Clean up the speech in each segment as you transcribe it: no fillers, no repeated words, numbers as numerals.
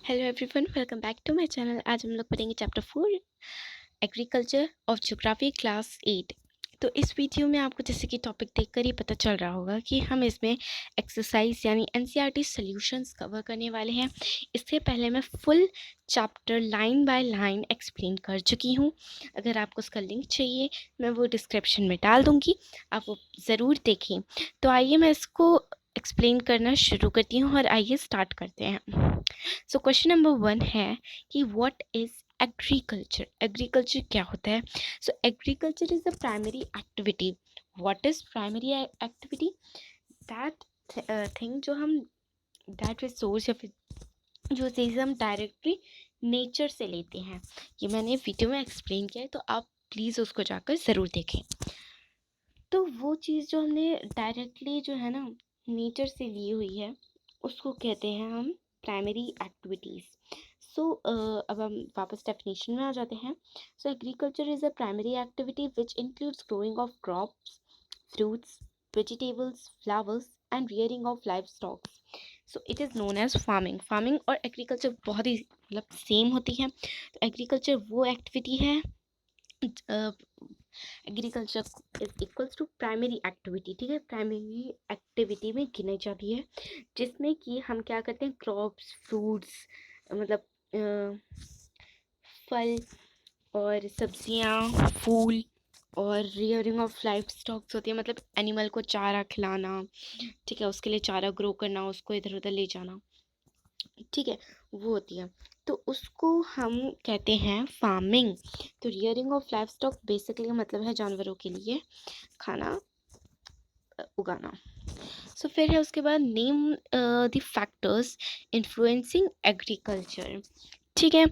Hello everyone, welcome back to my channel. आज हम लोग पढ़ेंगे chapter 4 agriculture of geography class 8। तो इस वीडियो में आपको जैसे कि टॉपिक देखकर ही पता चल रहा होगा कि हम इसमें एक्सरसाइज यानी एनसीईआरटी सॉल्यूशंस कवर करने वाले हैं। इससे पहले मैं full chapter line by line explain कर चुकी हूँ। अगर आपको उसका लिंक चाहिए मैं वो डिस्क्रिप्शन में डाल दूँगी, आप वो ज़रूर देखें। तो आइए मैं इसको एक्सप्लेन करना शुरू करती हूँ और आइए स्टार्ट करते हैं। सो क्वेश्चन नंबर 1 है कि व्हाट इज एग्रीकल्चर। एग्रीकल्चर क्या होता है? सो agriculture is the primary activity. What is primary activity? That thing जो हम दैट रिसोर्स या फिर जो चीज़ हम डायरेक्टली नेचर से लेते हैं। ये मैंने वीडियो में एक्सप्लेन किया है, तो आप प्लीज़ उसको जाकर ज़रूर देखें। तो वो चीज़ जो हमने डायरेक्टली जो है ना नेचर से ली हुई है उसको कहते हैं हम प्राइमरी एक्टिविटीज़। सो अब हम वापस डेफिनेशन में आ जाते हैं। So agriculture is a primary activity which includes growing of crops, fruits, vegetables, flowers and rearing of livestocks. So it is known as farming. Farming और एग्रीकल्चर बहुत ही मतलब सेम होती है। तो एग्रीकल्चर वो एक्टिविटी है, agriculture is equals to primary activity. ठीक है, प्राइमरी एक्टिविटी में गिनी जाती है जिसमें कि हम क्या करते हैं, क्रॉप्स, फ्रूट्स, मतलब फल और सब्जियां, फूल और रियरिंग ऑफ लाइफ स्टॉक्स होती है, मतलब एनिमल को चारा खिलाना। ठीक है, उसके लिए चारा ग्रो करना, उसको इधर उधर ले जाना। ठीक है, वो होती है, तो उसको हम कहते हैं फार्मिंग। तो rearing of life stock basically मतलब है जानवरों के लिए खाना उगाना। सो फिर है उसके बाद name the factors influencing agriculture. ठीक है,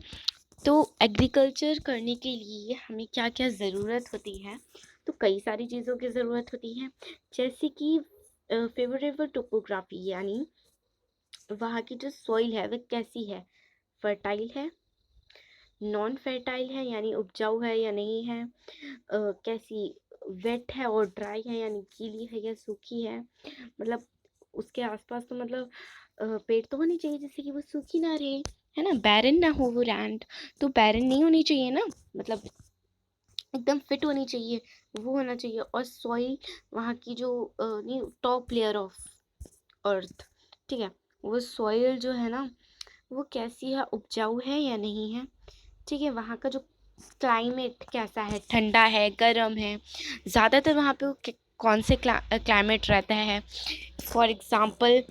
तो एग्रीकल्चर करने के लिए हमें क्या क्या ज़रूरत होती है? तो कई सारी चीज़ों की ज़रूरत होती है, जैसे कि फेवरेबल टोपोग्राफी, यानी वहाँ की जो सॉइल है वह कैसी है, फर्टाइल है, नॉन फर्टाइल है यानी उपजाऊ है या नहीं है, कैसी वेट है और ड्राई है यानी गीली है या सूखी है। मतलब उसके आसपास तो मतलब पेड़ तो होने चाहिए जिससे कि वो सूखी ना रहे, है ना, बैरन ना हो वो लैंड। तो बैरन नहीं होनी चाहिए ना, मतलब एकदम फिट होनी चाहिए, वो होना चाहिए। और सॉइल वहाँ की जो नहीं, टॉप लेयर ऑफ अर्थ, ठीक है, वो सॉइल जो है ना वो कैसी है, उपजाऊ है या नहीं है। ठीक है, वहाँ का जो क्लाइमेट कैसा है, ठंडा है, गर्म है, ज़्यादातर वहाँ पे कौन से क्लाइमेट रहता है। For example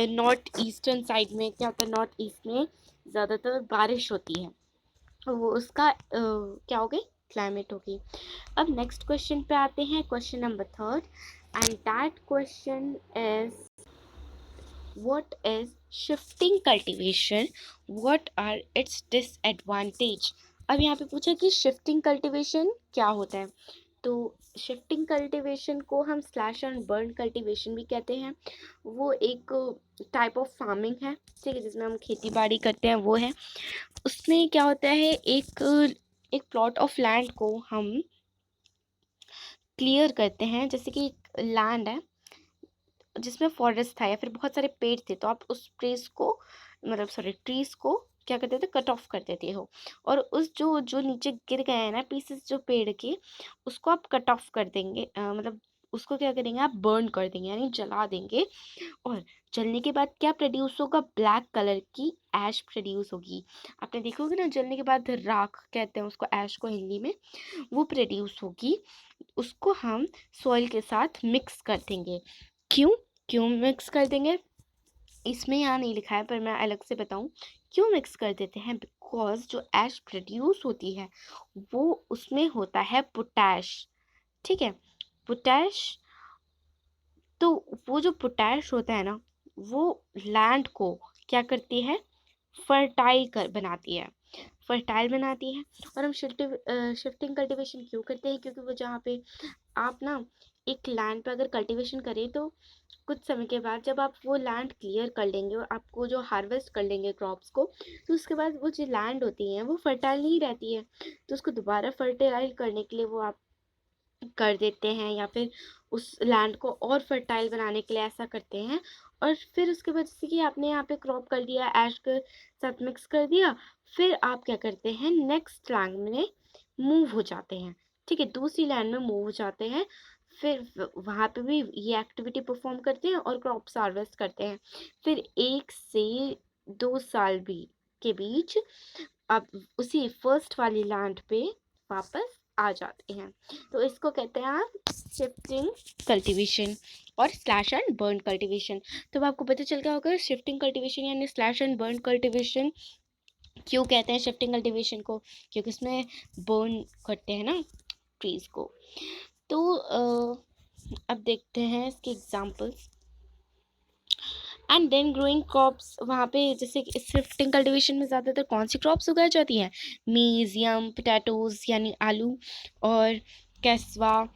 north eastern side में क्या होता है, नॉर्थ ईस्ट में ज़्यादातर बारिश होती है, वो उसका क्या हो गई, क्लाइमेट हो गई। अब नेक्स्ट क्वेश्चन पे आते हैं, question number 3, and that question is what is shifting cultivation, what are its disadvantage। अब यहाँ पे पूछा कि शिफ्टिंग कल्टीवेशन क्या होता है। तो शिफ्टिंग कल्टीवेशन को हम स्लैश एंड बर्न कल्टीवेशन भी कहते हैं। वो एक टाइप ऑफ फार्मिंग है, ठीक है, जिसमें हम खेती बाड़ी करते हैं, वो है। उसमें क्या होता है, एक एक प्लॉट ऑफ लैंड को हम क्लियर करते हैं, जैसे कि लैंड है जिसमें फॉरेस्ट था या फिर बहुत सारे पेड़ थे, तो आप उस ट्रीज को, मतलब सॉरी ट्रीज को क्या करते थे, कट ऑफ कर देते हो। और उस जो जो नीचे गिर गए हैं ना पीसेस जो पेड़ के, उसको आप कट ऑफ कर देंगे, मतलब उसको क्या करेंगे, आप बर्न कर देंगे यानी जला देंगे। और जलने के बाद क्या प्रोड्यूस होगा, ब्लैक कलर की ऐश प्रोड्यूस होगी। आपने देखोगे ना, जलने के बाद राख कहते हैं उसको, ऐश को हिंदी में, वो प्रोड्यूस होगी। उसको हम सॉइल के साथ मिक्स कर देंगे। क्यों क्यों मिक्स कर देंगे, इसमें यहाँ नहीं लिखा है पर मैं अलग से बताऊँ क्यों मिक्स कर देते हैं। बिकॉज जो ऐश प्रोड्यूस होती है वो उसमें होता है पोटैश। ठीक है, पोटैश, तो वो जो पोटैश होता है ना वो लैंड को क्या करती है, फर्टाइल कर बनाती है, फर्टाइल बनाती है। और हम शिफ्टिंग कल्टीवेशन क्यों करते हैं, क्योंकि वो जहाँ पे आप ना एक लैंड पे अगर कल्टीवेशन करें तो कुछ समय के बाद जब आप वो लैंड क्लियर कर लेंगे और आपको जो हार्वेस्ट कर लेंगे क्रॉप्स को, तो उसके बाद वो जो लैंड होती है वो फर्टाइल नहीं रहती है। तो उसको दोबारा फर्टाइल करने के लिए वो आप कर देते हैं, या फिर उस लैंड को और फर्टाइल बनाने के लिए ऐसा करते हैं। और फिर उसके बाद जैसे कि आपने यहाँ पे क्रॉप कर दिया, ऐश के साथ मिक्स कर दिया, फिर आप क्या करते हैं, नेक्स्ट लैंड में मूव हो जाते हैं। ठीक है, दूसरी लैंड में मूव हो जाते हैं, फिर वहाँ पे भी ये एक्टिविटी परफॉर्म करते हैं और क्रॉप्स हार्वेस्ट करते हैं। फिर 1 से 2 साल भी के बीच आप उसी फर्स्ट वाली लैंड पे वापस आ जाते हैं। तो इसको कहते हैं आप शिफ्टिंग कल्टीवेशन और स्लैश एंड बर्न कल्टीवेशन। तो अब आपको पता चल गया होगा शिफ्टिंग कल्टीवेशन यानी स्लैश एंड बर्न कल्टीवेशन क्यों कहते हैं शिफ्टिंग कल्टीवेशन को, क्योंकि उसमें बर्न करते हैं ना ट्रीज को। तो अब देखते हैं इसके examples. And then growing crops, वहाँ पे जैसे शिफ्टिंग कल्टीवेशन में ज़्यादातर कौन सी क्रॉप्स उगाई जाती हैं, मीज, यम, पोटैटोज यानी आलू, और कैसवा,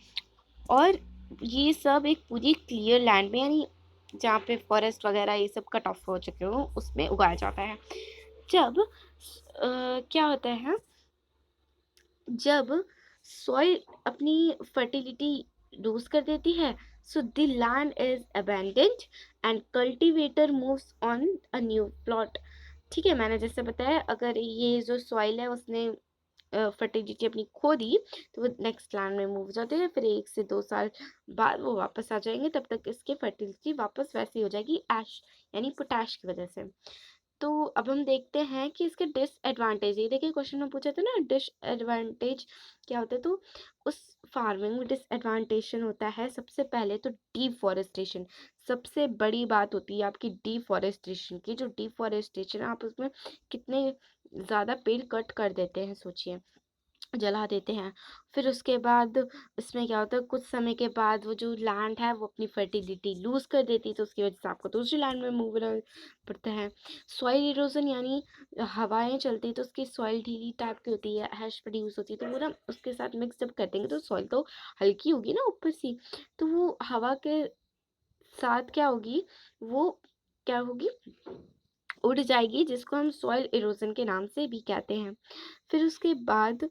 और ये सब एक पूरी क्लियर लैंड में यानी जहाँ पे फॉरेस्ट वगैरह ये सब कट ऑफ हो चुके हो उसमें उगाया जाता है। जब क्या होता है, जब सॉइल अपनी फर्टिलिटी लूज कर देती है, so the land is abandoned and cultivator moves on a new plot. ठीक है, मैंने जैसे बताया अगर ये जो सॉइल है उसने फर्टिलिटी अपनी खो दी तो वो नेक्स्ट लैंड में मूव हो जाते हैं, फिर 1 से 2 साल बाद वो वापस आ जाएंगे, तब तक इसकी फर्टिलिटी वापस वैसी हो जाएगी ऐश यानी पोटैश की वजह से। तो अब हम देखते हैं कि इसके डिसएडवांटेज, ये देखिए क्वेश्चन में पूछा था ना डिसएडवांटेज क्या होता है, तो उस फार्मिंग में डिसएडवांटेशन होता है सबसे पहले तो डिफॉरेस्टेशन। सबसे बड़ी बात होती है आपकी डिफॉरेस्टेशन की, जो डिफॉरेस्टेशन आप उसमें कितने ज़्यादा पेड़ कट कर देते हैं सोचिए, जला देते हैं। फिर उसके बाद इसमें क्या होता है, कुछ समय के बाद वो जो लैंड है वो अपनी फर्टिलिटी लूज कर देती है, तो उसकी वजह से आपको दूसरी लैंड में मूव करना पड़ता है। सॉइल इरोजन यानी हवाएं चलती तो उसकी सॉइल ढीली टाइप की होती है, हैश प्रोड्यूस होती है, तो वो ना उसके साथ मिक्स जब कर देंगे तो सॉइल तो हल्की होगी ना ऊपर से, तो वो हवा के साथ क्या होगी, वो क्या होगी, उड़ जाएगी, जिसको हम सॉइल इरोजन के नाम से भी कहते हैं। फिर उसके बाद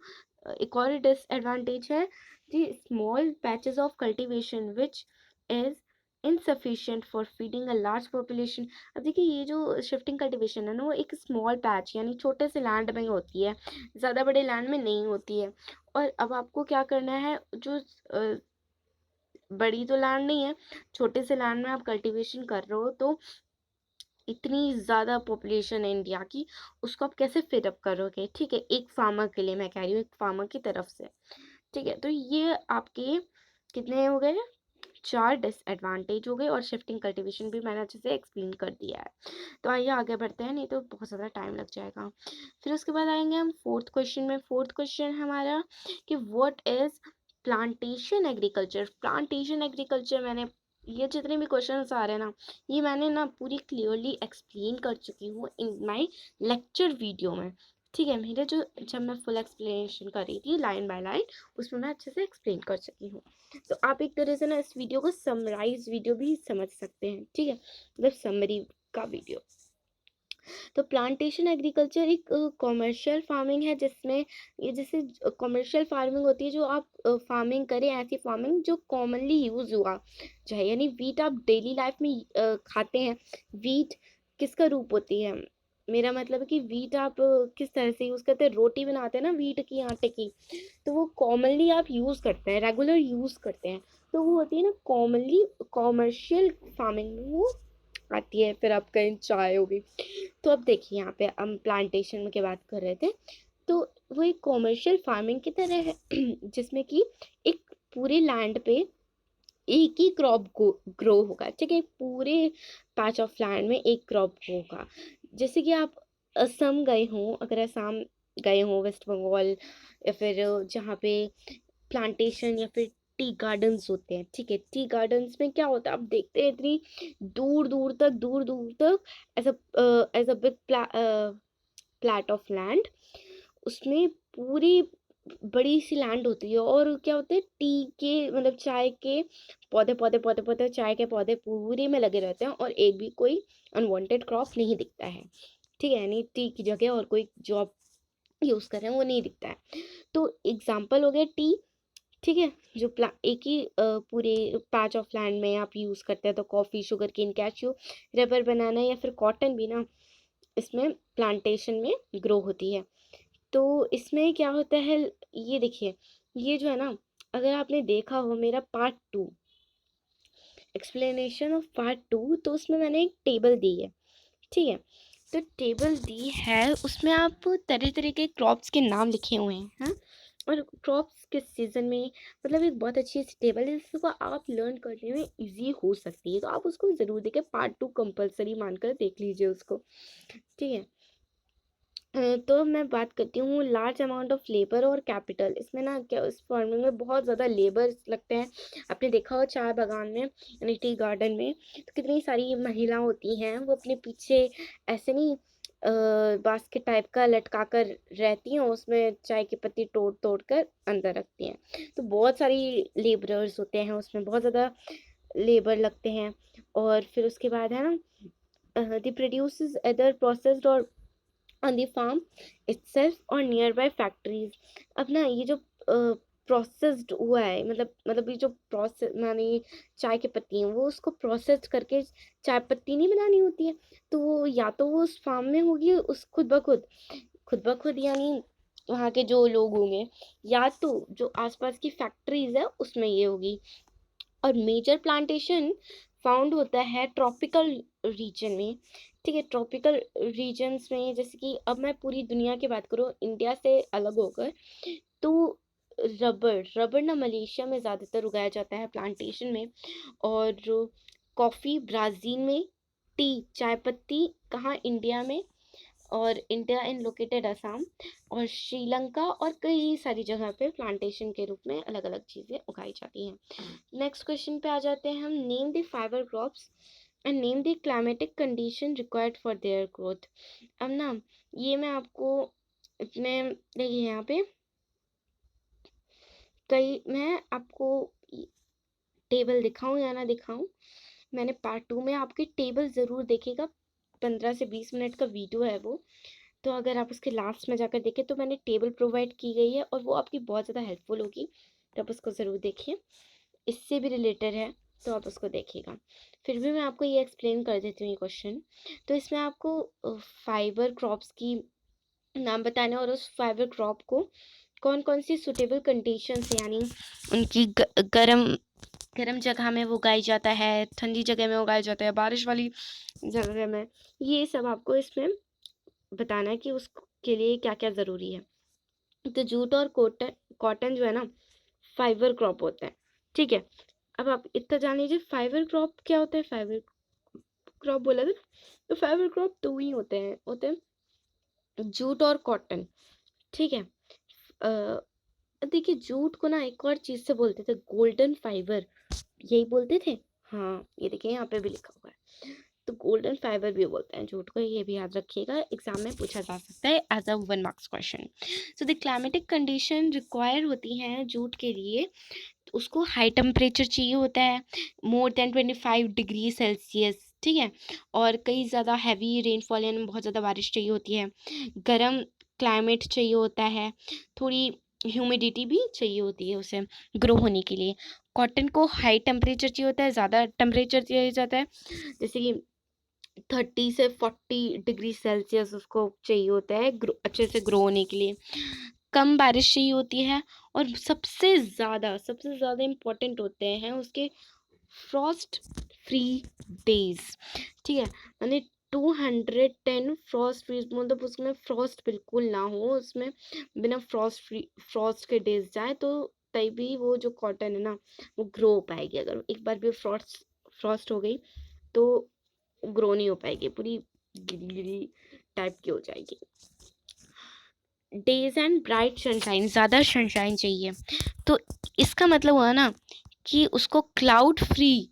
एक और डिसएडवांटेज है जी, small patches of cultivation which is insufficient for feeding a large population. अब देखिए ये जो शिफ्टिंग कल्टीवेशन है ना वो एक स्मॉल पैच यानी छोटे से लैंड में होती है, ज़्यादा बड़े लैंड में नहीं होती है। और अब आपको क्या करना है, जो बड़ी तो लैंड नहीं है, छोटे से लैंड में आप कल्टीवेशन कर रहे हो, तो इतनी ज़्यादा पॉपुलेशन है इंडिया की, उसको आप कैसे फिट अप करोगे। ठीक है, एक फार्मर के लिए मैं कह रही हूँ, एक फार्मर की तरफ से। ठीक है, तो ये आपके कितने हो गए, 4 डिसएडवांटेज हो गए, और शिफ्टिंग कल्टीवेशन भी मैंने अच्छे से एक्सप्लेन कर दिया है। तो आइए आगे बढ़ते हैं, नहीं तो बहुत ज़्यादा टाइम लग जाएगा। फिर उसके बाद आएंगे हम फोर्थ क्वेश्चन में। फोर्थ क्वेश्चन हमारा कि what is plantation agriculture. Plantation agriculture मैंने, ये जितने भी क्वेश्चंस आ रहे हैं ना, ये मैंने ना पूरी क्लियरली एक्सप्लेन कर चुकी हूँ इन माय लेक्चर वीडियो में। ठीक है, मेरे जो जब मैं फुल एक्सप्लेनेशन कर रही थी लाइन बाय लाइन, उसमें मैं अच्छे से एक्सप्लेन कर चुकी हूँ। तो आप एक तरह से ना इस वीडियो को समराइज वीडियो भी समझ सकते हैं। ठीक है, मतलब समरी का वीडियो। तो प्लांटेशन एग्रीकल्चर एक कॉमर्शियल फार्मिंग है, जिसमें ये जैसे कॉमर्शियल फार्मिंग होती है, जो आप फार्मिंग करें, ऐसी फार्मिंग जो कॉमनली यूज़ हुआ चाहे, यानी वीट आप डेली लाइफ में खाते हैं। वीट किसका रूप होती है, मेरा मतलब है कि वीट आप किस तरह से यूज़ करते हैं, रोटी बनाते हैं ना वीट की, आटे की, तो वो कॉमनली आप यूज़ करते हैं, रेगुलर यूज़ करते हैं, तो वो होती है ना कॉमनली, कॉमर्शियल फार्मिंग में वो आती है। फिर आप कहीं चाय होगी, तो अब देखिए यहाँ पे हम प्लांटेशन की बात कर रहे थे, तो वो एक कॉमर्शियल फार्मिंग की तरह है जिसमें कि एक पूरे लैंड पे एक ही क्रॉप ग्रो होगा। ठीक है, पूरे पैच ऑफ लैंड में एक क्रॉप होगा। जैसे कि आप असम गए हों, अगर असम गए हों, वेस्ट बंगाल, या फिर जहाँ पे प्लांटेशन या फिर टी गार्डन्स होते हैं। ठीक है, टी गार्डन्स में क्या होता है, आप देखते हैं इतनी दूर दूर तक as a big plot of land, उसमें पूरी बड़ी सी लैंड होती है, और क्या होते हैं टी के मतलब चाय के पौधे चाय के पौधे पूरे में लगे रहते हैं, और एक भी कोई अनवांटेड क्रॉप नहीं दिखता है। ठीक है, यानी टी की जगह और कोई जॉब यूज़ कर रहे हैं वो नहीं दिखता है। तो एग्जाम्पल हो गया टी, ठीक है, जो एक ही पूरे पैच ऑफ लैंड में आप यूज़ करते हैं, तो coffee, sugar cane, cashew, rubber, banana या फिर कॉटन भी ना इसमें प्लांटेशन में ग्रो होती है। तो इसमें क्या होता है, ये देखिए, ये जो है ना, अगर आपने देखा हो मेरा पार्ट 2 एक्सप्लेनेशन ऑफ पार्ट 2, तो उसमें मैंने एक टेबल दी है, ठीक है। तो टेबल दी है, उसमें आप तरह तरह के क्रॉप्स के नाम लिखे हुए हैं, हाँ, और क्रॉप्स किस सीजन में, मतलब एक बहुत अच्छी सी टेबल है जिसको आप लर्न करने में इजी हो सकती है, तो आप उसको ज़रूर देखें, पार्ट 2 कंपलसरी मानकर देख लीजिए उसको, ठीक है। तो मैं बात करती हूँ लार्ज अमाउंट ऑफ लेबर और कैपिटल। इसमें ना क्या, इस फार्मिंग में बहुत ज़्यादा लेबर लगते हैं। आपने देखा हो चाय बागान में यानी टी गार्डन में, तो कितनी सारी महिला होती हैं, वो अपने पीछे ऐसे नहीं बास्केट टाइप का लटका कर रहती हैं, उसमें चाय की पत्ती तोड़ तोड़ कर अंदर रखती हैं। तो बहुत सारी लेबरर्स होते हैं उसमें, बहुत ज़्यादा लेबर लगते हैं। और फिर उसके बाद है ना, द प्रोड्यूसेस अदर प्रोसेस्ड और ऑन द फार्म इटसेल्फ और नियर बाय फैक्ट्रीज। अब ना ये जो प्रोसेस्ड हुआ है, मतलब ये जो प्रोसेस माने चाय की पत्ती हैं, वो उसको प्रोसेस करके चाय पत्ती नहीं बनानी होती है, तो वो या तो वो उस फार्म में होगी, उस खुद ब खुद यानी वहाँ के जो लोग होंगे, या तो जो आसपास की फैक्ट्रीज है उसमें ये होगी। और मेजर प्लांटेशन फाउंड होता है ट्रॉपिकल रीजन में, ठीक है। ट्रॉपिकल रीजन्स में, जैसे कि अब मैं पूरी दुनिया की बात करूँ इंडिया से अलग होकर, तो रबर रबर ना मलेशिया में ज़्यादातर उगाया जाता है प्लांटेशन में। और कॉफ़ी ब्राज़ील में, टी चाय पत्ती कहाँ, इंडिया में, और इंडिया इन लोकेटेड असम और श्रीलंका और कई सारी जगह पे प्लांटेशन के रूप में अलग अलग चीज़ें उगाई जाती हैं। नेक्स्ट क्वेश्चन पे आ जाते हैं हम। Name the fibre crops and name the climatic condition required for their growth. अब ना ये मैं आपको अपने, देखिए यहाँ पे कई, मैं आपको टेबल दिखाऊं या ना दिखाऊं, मैंने पार्ट 2 में आपकी टेबल ज़रूर देखेगा, 15 से 20 मिनट का वीडियो है वो, तो अगर आप उसके लास्ट में जाकर देखें तो मैंने टेबल प्रोवाइड की गई है और वो आपकी बहुत ज़्यादा हेल्पफुल होगी, तो आप उसको ज़रूर देखिए, इससे भी रिलेटेड है, तो आप उसको देखिएगा। फिर भी मैं आपको ये एक्सप्लेन कर देती हूँ ये क्वेश्चन। तो इसमें आपको फाइबर क्रॉप्स की नाम बताना है, और उस फाइबर क्रॉप को कौन कौन सी सुटेबल कंडीशंस यानी उनकी गरम गर्म जगह में वो उगाई जाता है, ठंडी जगह में उगाया जाता है, बारिश वाली जगह में, ये सब आपको इसमें बताना है कि उसके लिए क्या क्या ज़रूरी है। तो जूट और कॉटन कॉटन जो है ना, फाइबर क्रॉप होता है, ठीक है। अब आप इतना जान लीजिए फाइबर क्रॉप क्या होता है। फाइबर क्रॉप बोला था, तो फाइबर क्रॉप दो ही होते हैं जूट और कॉटन, ठीक है। देखिए जूट को ना एक और चीज़ से बोलते थे, गोल्डन फाइबर, यही बोलते थे। हाँ, ये देखिए यहाँ पे भी लिखा हुआ है, तो गोल्डन फाइबर भी बोलते हैं झूठ को, ये भी याद रखिएगा, एग्जाम में पूछा जा सकता है as a 1 marks question. So the climatic condition require होती हैं जूट के लिए, तो उसको हाई टेम्परेचर चाहिए होता है, मोर देन 25 डिग्री सेल्सियस, ठीक है। और कई ज़्यादा हैवी रेनफॉल यानी बहुत ज़्यादा बारिश चाहिए होती है, गर्म क्लाइमेट चाहिए होता है, थोड़ी ह्यूमिडिटी भी चाहिए होती है उसे ग्रो होने के लिए। कॉटन को हाई टेम्परेचर चाहिए होता है, ज़्यादा टेम्परेचर चाहिए जाता है, जैसे कि 30 से 40 डिग्री सेल्सियस उसको चाहिए होता है अच्छे से ग्रो होने के लिए। कम बारिश चाहिए होती है, और सबसे ज़्यादा इम्पोर्टेंट होते हैं उसके फ्रॉस्ट फ्री डेज, ठीक है। यानी 210 फ्रॉस्ट फ्री, मतलब उसमें फ्रॉस्ट बिल्कुल ना हो, उसमें बिना फ्रॉस्ट के डेज जाए, तो तभी वो जो कॉटन है ना वो ग्रो हो पाएगी। अगर एक बार भी फ्रॉस्ट फ्रॉस्ट हो गई तो ग्रो नहीं हो पाएगी, पूरी गिरी गिरी टाइप की हो जाएगी। डेज एंड ब्राइट सनशाइन, ज़्यादा सनशाइन चाहिए, तो इसका मतलब हुआ ना कि उसको क्लाउड फ्री,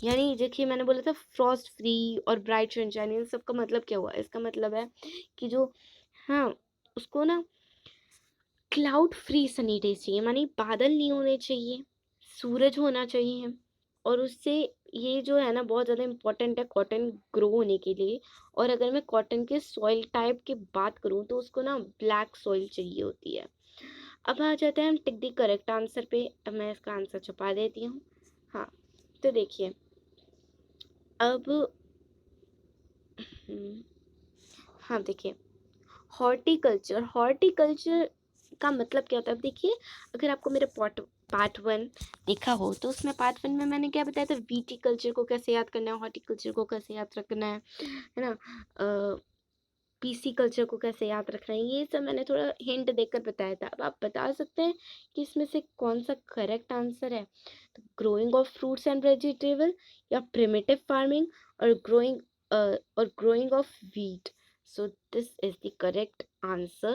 यानी देखिए मैंने बोला था फ्रॉस्ट फ्री और ब्राइट सनशाइन, इन सब का मतलब क्या हुआ, इसका मतलब है कि जो, हाँ, उसको ना क्लाउड फ्री सनी डेज चाहिए, मानी बादल नहीं होने चाहिए, सूरज होना चाहिए, और उससे ये जो है ना बहुत ज़्यादा इम्पोर्टेंट है कॉटन ग्रो होने के लिए। और अगर मैं कॉटन के सॉइल टाइप की बात करूँ तो उसको ना ब्लैक सॉइल चाहिए होती है। अब आ जाते हैं हम टिक द करेक्ट आंसर पे। अब मैं इसका आंसर छुपा देती हूँ। हाँ, तो देखिए अब हाँ देखिए, हॉर्टिकल्चर, हॉर्टिकल्चर का मतलब क्या होता है? अब देखिए, अगर आपको मेरा पार्ट 1 देखा हो तो उसमें पार्ट 1 में मैंने क्या बताया था, विटिकल्चर को कैसे याद करना है, हॉर्टिकल्चर को कैसे याद रखना है ना, पीसी कल्चर को कैसे याद रखना है, ये सब मैंने थोड़ा हिंट देकर बताया था। अब आप बता सकते हैं कि इसमें से कौन सा करेक्ट आंसर है? तो growing of fruits and vegetable, या प्रिमिटिव फार्मिंग, और growing of wheat. So this is the correct answer.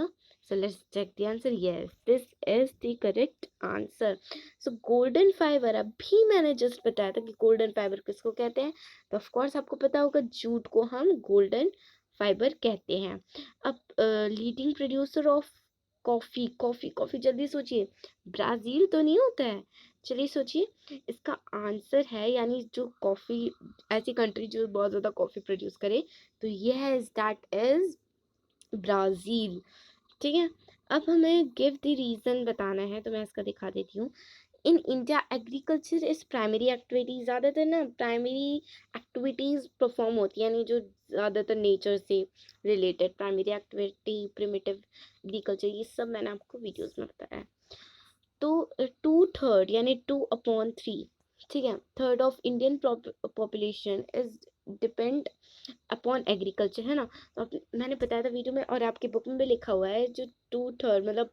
So let's check the answer. Yes, this is the correct answer. So golden fiber, अभी मैंने just बताया था कि golden fibre किसको कहते हैं। तो ऑफ कोर्स आपको पता होगा, जूट को हम गोल्डन फाइबर कहते हैं। अब leading producer of coffee, coffee coffee जल्दी सोचिए, ब्राजील तो नहीं होता है? चलिए सोचिए, इसका आंसर है, यानी जो कॉफी, ऐसी कंट्री जो बहुत ज़्यादा कॉफी प्रोड्यूस करे, तो यस दैट इज ब्राज़ील। ठीक है, अब हमें गिव द रीज़न बताना है, तो मैं इसका दिखा देती हूँ। In India agriculture is primary activities, ज़्यादातर ना प्राइमरी एक्टिविटीज़ परफॉर्म होती है, यानी जो ज़्यादातर नेचर से related primary activity, primitive agriculture, ये सब मैंने आपको वीडियोस में बताया है। तो 2/3 यानी 2/3, ठीक है, third of Indian population is depend upon agriculture, है ना। तो मैंने बताया था वीडियो में, और आपकी बुक में भी लिखा हुआ है, जो 2/3 मतलब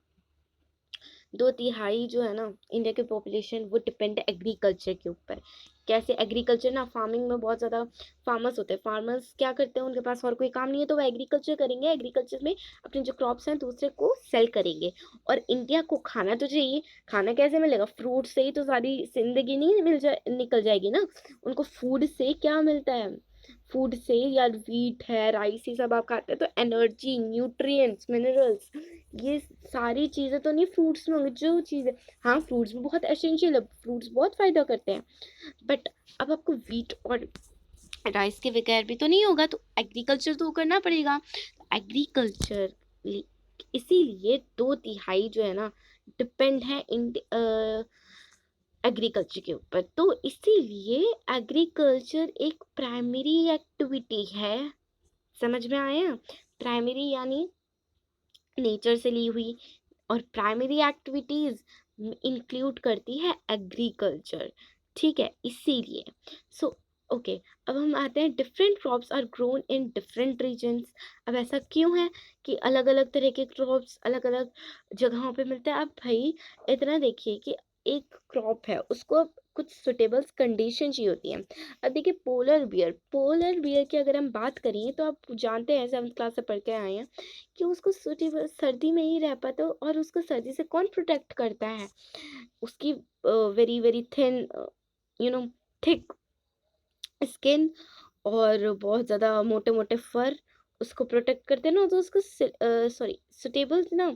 2/3 जो है ना इंडिया की पॉपुलेशन, वो डिपेंड है एग्रीकल्चर के ऊपर। कैसे एग्रीकल्चर ना, फार्मिंग में बहुत ज़्यादा फार्मर्स होते हैं। फार्मर्स क्या करते हैं, उनके पास और कोई काम नहीं है, तो वो एग्रीकल्चर करेंगे, एग्रीकल्चर में अपने जो क्रॉप्स हैं दूसरे को सेल करेंगे। और इंडिया को खाना तो चाहिए, खाना कैसे मिलेगा? फ्रूट से ही तो सारी जिंदगी नहीं निकल जाएगी ना। उनको फूड से क्या मिलता है? फूड से, या व्हीट है, राइस, ये सब आप खाते हैं, तो एनर्जी, न्यूट्रिएंट्स, मिनरल्स, ये सारी चीज़ें तो नहीं फ्रूट्स में होंगी। जो चीज़ें, हाँ फ्रूट्स में बहुत एसेंशियल है, फ्रूट्स बहुत फ़ायदा करते हैं, बट अब आपको व्हीट और राइस के बगैर भी तो नहीं होगा, तो एग्रीकल्चर तो करना पड़ेगा। एग्रीकल्चर, इसीलिए 2/3 जो है ना डिपेंड है एग्रीकल्चर के ऊपर। तो इसीलिए एग्रीकल्चर एक प्राइमरी एक्टिविटी है। समझ में आया? प्राइमरी यानी नेचर से ली हुई, और प्राइमरी एक्टिविटीज इंक्लूड करती है एग्रीकल्चर। ठीक है, इसीलिए सो ओके। अब हम आते हैं, different crops are grown in different regions. अब ऐसा क्यों है कि अलग अलग तरह के क्रॉप्स अलग अलग जगहों पे मिलते हैं? अब भाई इतना देखिए कि एक क्रॉप है, उसको कुछ सुटेबल कंडीशन चाहिए होती है। अब देखिए, पोलर बियर की अगर हम बात करें, तो आप जानते हैं 7th क्लास से पढ़ के आए हैं कि उसको सर्दी में ही रह पाता, और उसको सर्दी से कौन प्रोटेक्ट करता है? उसकी very very thin, you know thick skin, और बहुत ज़्यादा मोटे मोटे फर उसको प्रोटेक्ट करते हैं ना। तो उसको सॉरी सुटेबल ना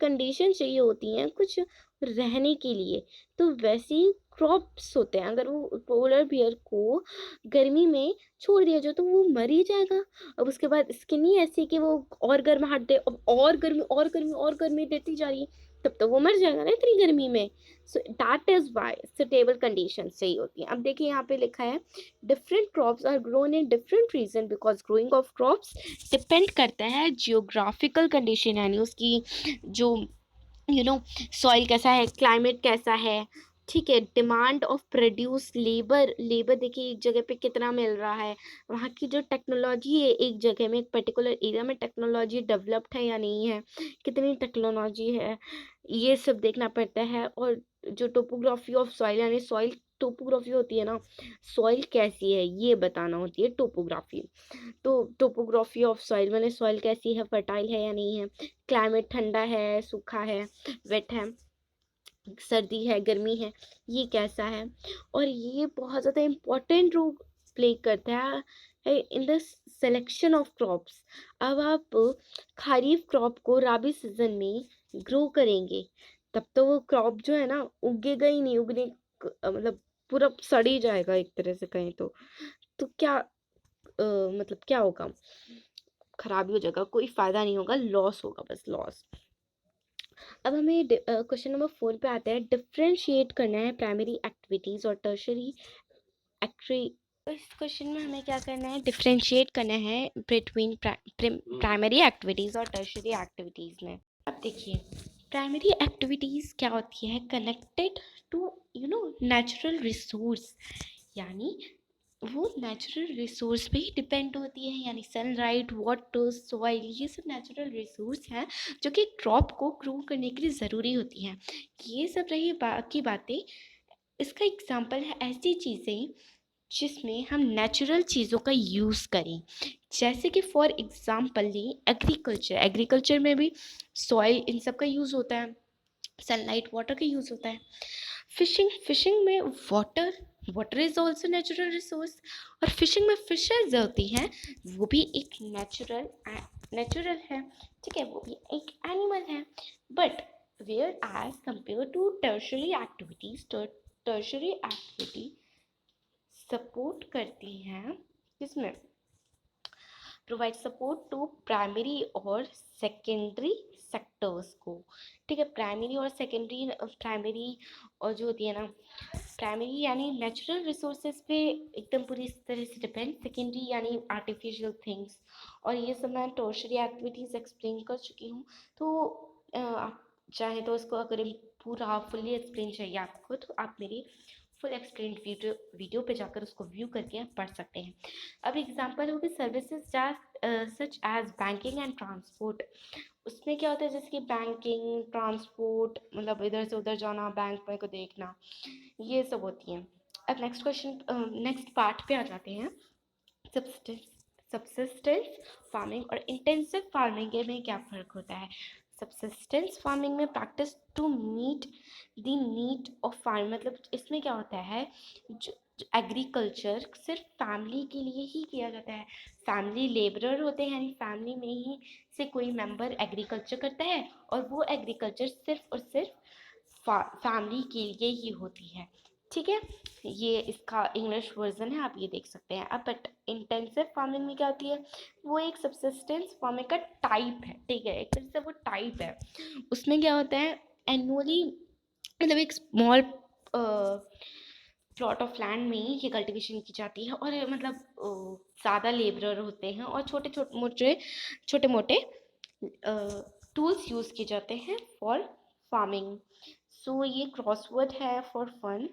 कंडीशन चाहिए होती हैं कुछ रहने के लिए। तो वैसे ही क्रॉप्स होते हैं, अगर वो पोलर बियर को गर्मी में छोड़ दिया जाए तो वो मर ही जाएगा। अब उसके बाद स्किन ही ऐसी कि वो और गर्माहट दे, अब और गर्मी और गर्मी और गर्मी देती जा रही है, तब तो वो मर जाएगा ना इतनी गर्मी में। So that is why suitable condition चाहिए होती है। अब देखिए यहाँ पे लिखा है, different crops are grown in different region because growing of crops depend करता है जियोग्राफिकल कंडीशन, यानी उसकी जो सॉइल कैसा है, क्लाइमेट कैसा है। ठीक है, डिमांड ऑफ प्रोड्यूस, लेबर, देखिए एक जगह पे कितना मिल रहा है, वहाँ की जो टेक्नोलॉजी है, एक जगह में एक पर्टिकुलर एरिया में टेक्नोलॉजी डेवलप्ड है या नहीं है, कितनी टेक्नोलॉजी है, ये सब देखना पड़ता है। और जो टोपोग्राफी ऑफ सॉइल, यानी सॉइल टोपोग्राफी होती है ना, सॉइल कैसी है ये बताना होती है टोपोग्राफी। तो टोपोग्राफी ऑफ सॉइल मैंने सॉइल कैसी है, फर्टाइल है या नहीं है, क्लाइमेट ठंडा है, सूखा है, वेट है, सर्दी है, गर्मी है, ये कैसा है। और ये बहुत ज़्यादा इम्पोर्टेंट रोल प्ले करता है in the selection of crops. अब आप खरीफ क्रॉप को राबी सीजन में ग्रो करेंगे, तब तो वो क्रॉप जो है ना उगेगा ही नहीं, मतलब पूरा सड़ ही जाएगा एक तरह से कहें तो क्या मतलब क्या होगा? खराबी हो जाएगा, कोई फायदा नहीं होगा, लॉस होगा, बस लॉस। अब हमें क्वेश्चन नंबर 4 पे आते हैं, डिफरेंशिएट करना है प्राइमरी एक्टिविटीज़ और टर्शरी एक्टिविटी। इस क्वेश्चन में हमें क्या करना है, डिफरेंशिएट करना है बिटवीन प्राइमरी एक्टिविटीज़ और टर्शरी एक्टिविटीज़ में। अब देखिए, प्राइमरी एक्टिविटीज़ क्या होती है, कनेक्टेड टू नेचुरल रिसोर्स, यानी वो नेचुरल रिसोर्स पे ही डिपेंड होती है, यानी सनलाइट, वाटर, सॉइल, ये सब नेचुरल रिसोर्स हैं जो कि क्रॉप को ग्रो करने के लिए ज़रूरी होती हैं। ये सब रही बाकी बातें। इसका एग्जांपल है ऐसी चीज़ें जिसमें हम नेचुरल चीज़ों का यूज़ करें, जैसे कि फॉर एग्जांपल ली एग्रीकल्चर। एग्रीकल्चर में भी सॉइल इन सब का यूज़ होता है, सनलाइट, वाटर का यूज़ होता है। फिशिंग में water is also natural resource, और फिशिंग में फिशेज होती हैं, वो भी एक नेचुरल है, ठीक है, वो भी एक एनिमल है। But where as compare to tertiary activity support करती हैं, किसमें, प्रोवाइड सपोर्ट टू प्राइमरी और सेकेंडरी सेक्टर्स को, ठीक है। प्राइमरी और सेकेंडरी, प्राइमरी और जो होती है ना, प्राइमरी यानी नेचुरल रिसोर्सेज पे एकदम पूरी तरह से डिपेंड, सेकेंडरी यानी आर्टिफिशियल थिंग्स, और ये सब मैं टर्शरी एक्टिविटीज़ एक्सप्लेन कर चुकी हूँ। तो आप चाहे तो इसको अगर पूरा फुल्ली एक्सप्लेन चाहिए आपको, तो आप मेरी फुल एक्सप्लेन वीडियो पे जाकर उसको व्यू करके आप पढ़ सकते हैं। अब एग्जांपल होगी services such as banking and transport. उसमें क्या होता है, जैसे कि बैंकिंग, ट्रांसपोर्ट, मतलब इधर से उधर जाना, बैंक में को देखना, ये सब होती हैं। अब नेक्स्ट पार्ट पे आ जाते हैं, सबसिस्टेंस फार्मिंग और इंटेंसिव फार्मिंग में क्या फ़र्क होता है। सबसिस्टेंस फार्मिंग में practice to meet the need of farm, मतलब इसमें क्या होता है, जो एग्रीकल्चर सिर्फ फैमिली के लिए ही किया जाता है। फैमिली लेबरर होते हैं, यानी फैमिली में ही से कोई मेंबर एग्रीकल्चर करता है, और वो एग्रीकल्चर सिर्फ और सिर्फ फैमिली के लिए ही होती है, ठीक है। ये इसका इंग्लिश वर्जन है, आप ये देख सकते हैं। अब बट इंटेंसिव फार्मिंग में क्या होती है, वो एक सबसिस्टेंस फार्मिंग का टाइप है, ठीक है, एक तरह से वो टाइप है। उसमें क्या होता है, एनुअली, मतलब एक स्मॉल प्लॉट ऑफ लैंड में ये कल्टीवेशन की जाती है, और मतलब ज़्यादा लेबरर होते हैं, और छोटे मोटे टूल्स यूज़ किए जाते हैं फॉर फार्मिंग। सो ये क्रॉसवर्ड है फॉर फन।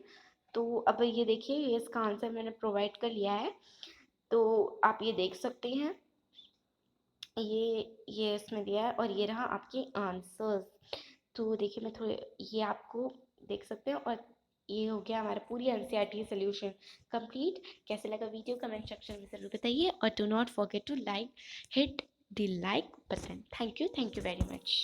तो अब ये देखिए, ये इसका आंसर मैंने प्रोवाइड कर लिया है, तो आप ये देख सकते हैं, ये इसमें दिया है, और ये रहा आपके आंसर्स। तो देखिए, मैं थोड़े ये आपको देख सकते हैं, और ये हो गया हमारा पूरी एनसीईआरटी सोल्यूशन कंप्लीट। कैसे लगा वीडियो, कमेंट सेक्शन में ज़रूर बताइए, और do not forget to hit the like button. Thank you very much.